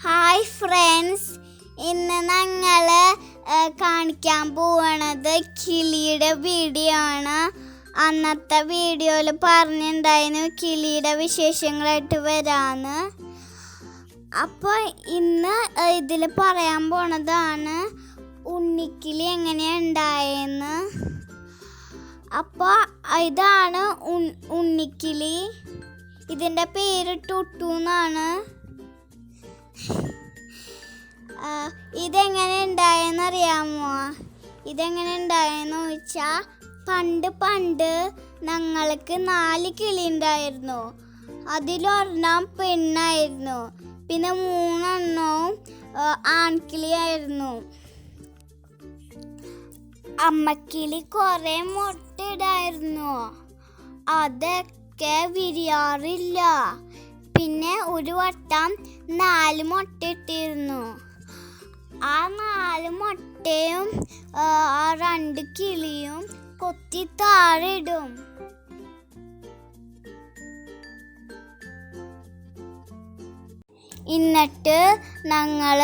Hi friends, ഇന്ന് ഞങ്ങൾ കാണിക്കാൻ പോവണത് കിളിയുടെ വീഡിയോ ആണ്. അന്നത്തെ വീഡിയോയിൽ പറഞ്ഞിട്ടുണ്ടായിരുന്നു കിളിയുടെ വിശേഷങ്ങളായിട്ട് വരാന്ന്. അപ്പോൾ ഇന്ന് ഇതിൽ പറയാൻ പോണതാണ് ഉണ്ണിക്കിളി എങ്ങനെയുണ്ടായെന്ന്. അപ്പോൾ ഇതാണ് ഉണ്ണിക്കിളി. ഇതിൻ്റെ പേര് ടുട്ടു എന്നാണ്. ഇതെങ്ങനെ ഉണ്ടായെന്നറിയാമോ? ഇതെങ്ങനെ ഉണ്ടായെന്ന് ചോദിച്ചാൽ പണ്ട് ഞങ്ങൾക്ക് 4 കിളി ഉണ്ടായിരുന്നു. അതിലൊരെണ്ണം പെണ്ണായിരുന്നു, പിന്നെ 3 എണ്ണവും ആൺകിളിയായിരുന്നു. അമ്മക്കിളി കുറേ മുട്ടയിടായിരുന്നു, അതൊക്കെ വിരിയാറില്ല. പിന്നെ ഒരു വട്ടം 4 മുട്ട ഇട്ടിരുന്നു. ആ 4 മുട്ടയും 2 കിളിയും കൊത്തി താഴെ ഇടും. എന്നിട്ട് ഞങ്ങൾ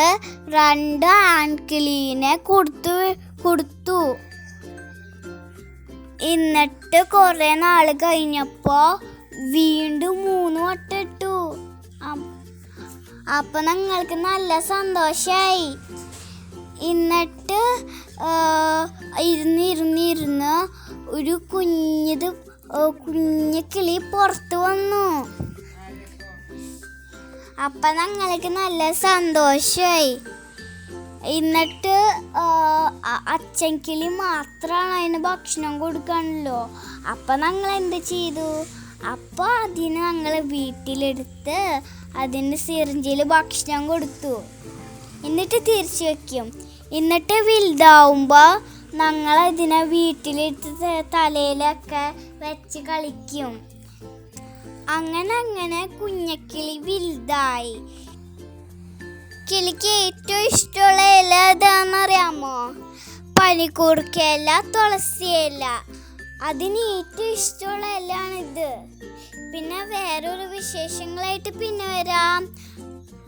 2 ആൺകിളീനെ കൊടുത്തു. എന്നിട്ട് കുറേ നാൾ കഴിഞ്ഞപ്പോൾ വീണ്ടും 3 മുട്ട ഇട്ടു. അപ്പൊ ഞങ്ങൾക്ക് നല്ല സന്തോഷായി. എന്നിട്ട് ഇരുന്ന് ഒരു കുഞ്ഞു കിളി പുറത്തു വന്നു. അപ്പൊ ഞങ്ങൾക്ക് നല്ല സന്തോഷായി. എന്നിട്ട് അച്ഛൻ കിളി മാത്രമാണ് അതിന് ഭക്ഷണം കൊടുക്കാണല്ലോ. അപ്പൊ ഞങ്ങൾ എന്ത് ചെയ്തു? അപ്പോൾ അതിന് ഞങ്ങൾ വീട്ടിലെടുത്ത് അതിൻ്റെ സിറിഞ്ചിൽ ഭക്ഷണം കൊടുത്തു. എന്നിട്ട് തിരിച്ചു വയ്ക്കും. എന്നിട്ട് വലുതാവുമ്പോൾ ഞങ്ങൾ അതിനെ വീട്ടിലെടുത്ത് തലയിലൊക്കെ വെച്ച് കളിക്കും. അങ്ങനെ കുഞ്ഞക്കിളി വലുതായി. കിളിക്ക് ഏറ്റവും ഇഷ്ടമുള്ള ഇല ഏതാണെന്നറിയാമോ? പനിക്കൂർക്കയില, തുളസിയില. അതിന് ഏറ്റവും ഇഷ്ടമുള്ള ഇലയാണിത്. പിന്നെ വേറൊരു വിശേഷങ്ങളായിട്ട് പിന്നെ വരാം.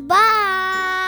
ബൈ.